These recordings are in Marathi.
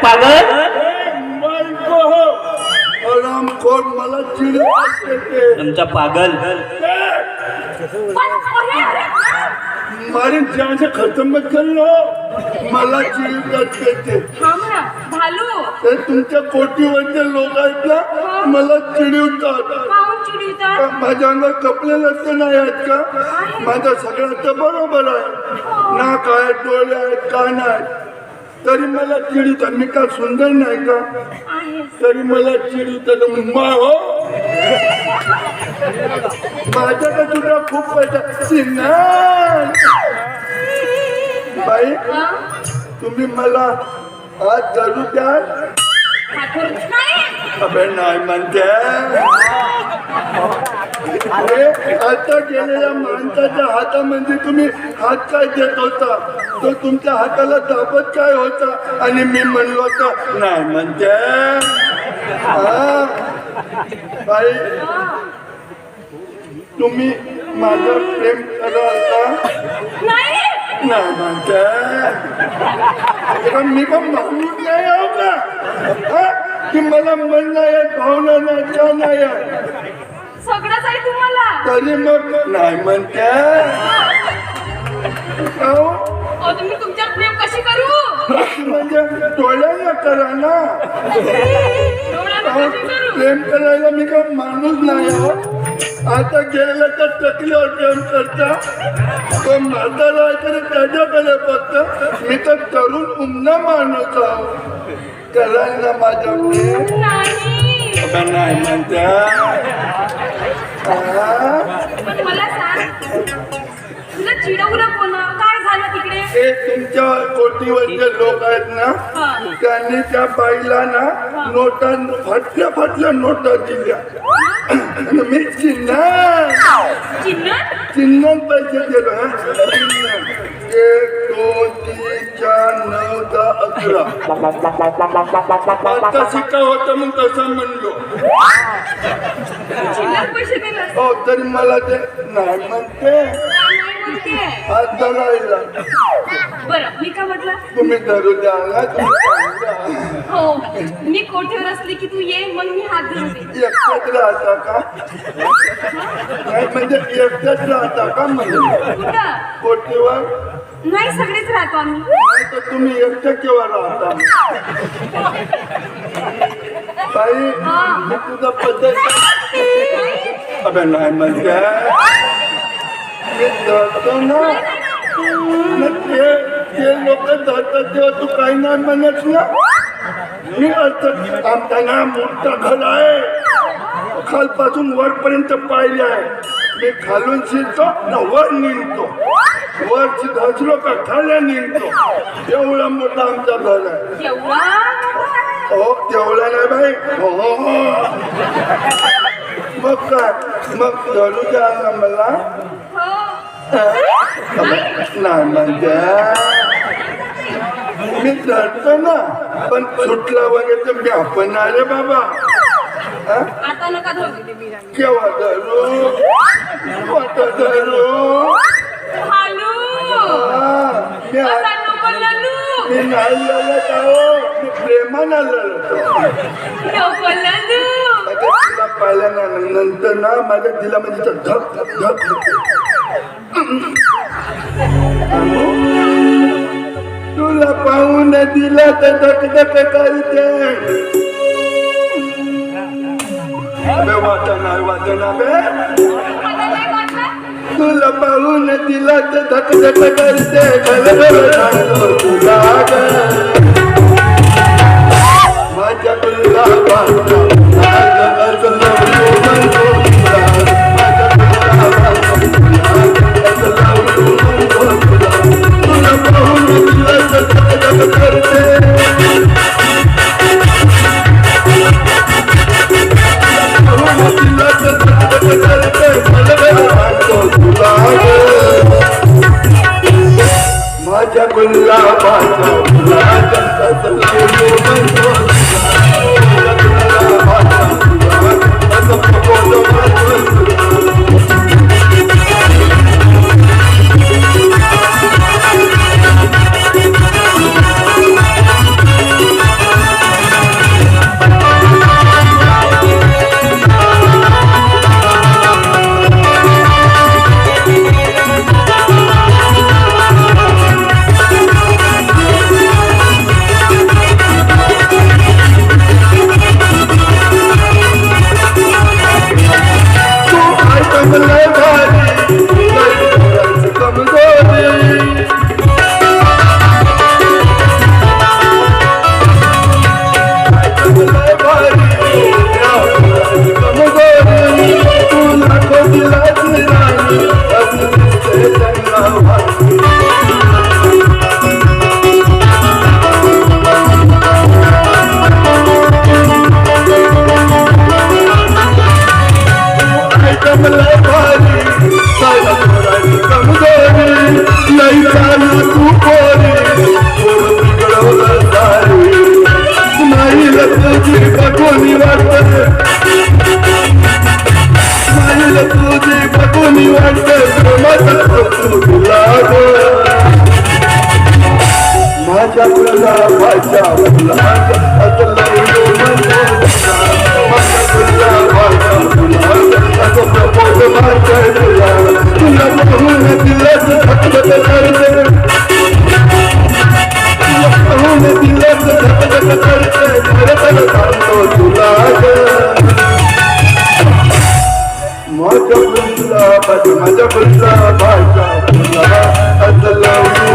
पागल आरामखोर मला चिडते तुमचा पागल मारे जाने खत्म मत कर लो मला चिडतात ते भालू ते तुमच्या कोटीवरचे लोक आहेत ना मला चिडवतात माझ्या अंगात कपडे लटके नाही आहेत का माझं सगळं तर बरोबर आहे नाक आहे डोळे आहेत कान आहेत तरी मला चिडवतात मी का सुंदर नाही का तरी मला चिडवतात हो माझ्याकडे तुझा खूप पैसा बाई तुम्ही मला आज जरूर द्याल अबे नाही म्हणते आता गेलेल्या माणसाच्या हातामध्ये तुम्ही हात काय देत होता तो तुमच्या हाताला दाबत काय होता आणि मी म्हणलो होतो नाही म्हणते बाई तुम्ही माझं प्रेम कराल का नाही म्हणते मी पण माणूस नाही आहो का की मला मन नाही भावना नाही का नाही सगळंच आहे तुम्हाला तरी मग नाही म्हणते तुम्ही तुमच्यावर प्रेम कशी करू म्हणजे डोळ्याला करा ना प्रेम करायला मी काय माणूस नाही आहो आता गेलं तर टकल्यावर प्रेम करता तो म्हातारा आहे तरी त्याच्याकडे बघता मी तर तरुण उमना माणूस आहो करायला माझ्या प्रेम नाही म्हणत्या मला सांग तुला चिडवलं कोण काय झालं तिकडे हे तुमच्या कोटीवरचे लोक आहेत ना त्यांनी त्या बाईला ना नोटा फाटल्या नोटा दिल्या मी चिन्ह पैसे दिलो 1 2 3 4 9 10 11 आता शिक्का होता मग तसं म्हणलो पैसे दिले हो तरी मला ते नाही म्हणते हात धरायला बरं मी का म्हटलं तुम्ही धरू द्या हो मी कोठेवर असली की तू ये मग मी हात धरते एकटच राहता का नाही म्हणजे एकटच राहता का म्हणजे कुठं कोटीवर नाही सगळेच राहतो आम्ही नाही तर तुम्ही एकटं केव्हा राहता बाई मी तुझा पद्धत अबे नाही म्हणते मी धरतो ना ते लोक धरतात तेव्हा तू काही नाही म्हणत ना मी असं आमच्या ना मोठं घर आहे खालपासून वरपर्यंत पाहिले आहे मी खालून शिरतो ना वर निघतो वर धसलो का खाल्या निघतो एवढा मोठा आमचा घर आहे हो तेवढा नाही बाई हो मग काय मग धरू द्या ना मला नाही म्हणजे मी धरतो ना पण सुटला वगैरे तर मी आपण आले बाबा आता नका धरू केव्हा धरू आता धरू मी नाही लढत आहो मी प्रेमानं लढतो तिला पाहिल्यानंतर ना माझ्या तिला म्हणजे धक धक तुला पाहून दिला तर धक धक करते वाचना बे तुला पाहून दिला तर धक धक करते माझ्या तुला माझ्या गुलाबाच्या भाषा असं लावलो माझ्या तुला भाषा असं प्रपोज माझ्या तुला बघून दिलंच धकधक करते बघून दिलंच धकधक करते खरं सांगतो तुला माझ्या पुढला भाषा तुला असं लावलो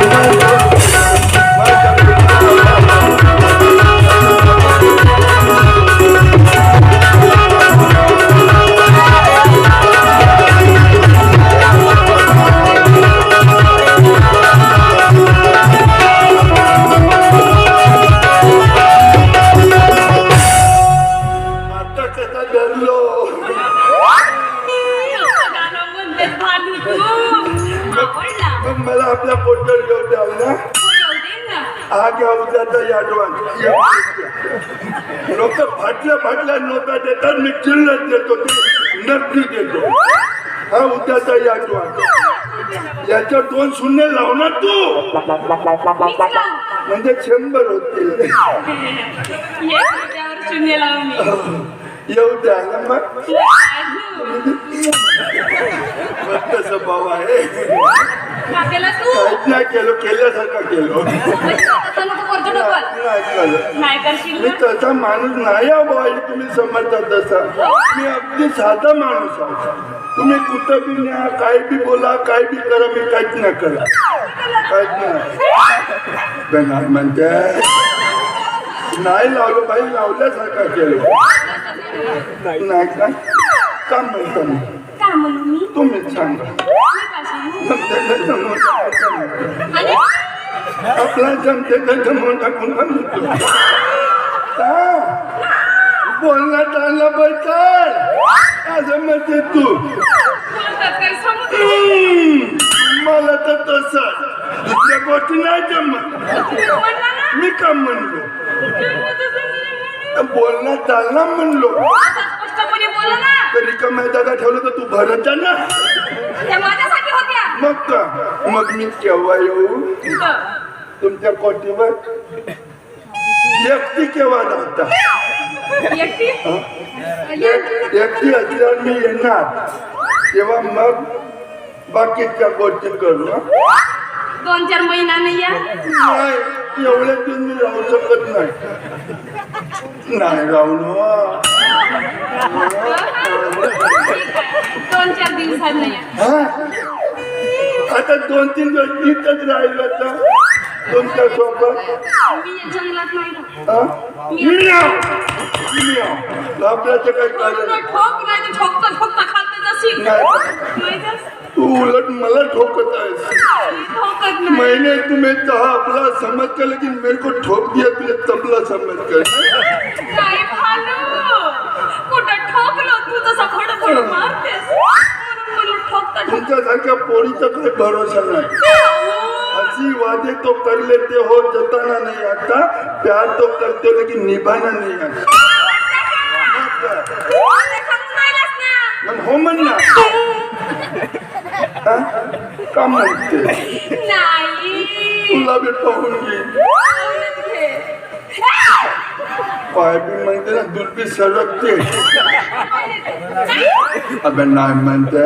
मला आपल्या पोटर घेऊन द्याल ना हा घ्या उद्याचा यादवान लोक फाटल्या नोटा देतात मी चिल्लर देतो नक्की देतो हा उद्याचा यादवान याच्या 2 शून्य लावणार तू म्हणजे 100 होतील येऊ द्या ना मग मस्त स्वभाव आहे काहीच नाही केल्यासारखं केलो मी तसा माणूस नाही बाई तुम्ही समजता तसा मी अगदी साधा माणूस आहे तुम्ही कुठं बी न्या काय बी बोला काय बी करा मी काहीच नाही करा काहीच नाही म्हणते नाही लावलं बाई लावल्यासारखं केलं नाही का काम म्हणतो तुम्हीच सांगा आपला जमते मोठा गुन्हा म्हणतो बोलण्यात आला बैठल असं म्हणते तू मला तर तसं दुसऱ्या गोष्टी नाही जमत मी काम म्हणलो बोलणं चालणार म्हणलो रिकाम्या जागा ठेवलं तर तू भरत जा ना मग का मग मी केव्हा येऊ तुमच्या कोटीवर एकटी केव्हा राहता एकटी असल्यावर मी येणार तेव्हा मग बाकीच्या गोष्टी करू 2-4 महिना नाही एवढ्या दिवस मी राहू शकत नाही राहू 2-4 दिवसात आता 2-3 दिवस इथंच राहिलं तर तुमच्या सोबत जंगलात नाही आपल्याचं काही तू उलट मला ठोकत आहेस मैंने तुम्हें कहा अपना समझ कर लेकिन मेरे को ठोक दिया तुझे तबला समझ कर तुमच्यासारख्या पोरीचा काही भरोसा नाही हसी वादे तो कर लेते हो जताना नहीं आता प्यार तो करते हो लेकिन निभाना नहीं आता हो म्हणना का म्हणते तुला बी पाहून घे पाय बी म्हणते ना दूर बी सरकते अबे नाही म्हणते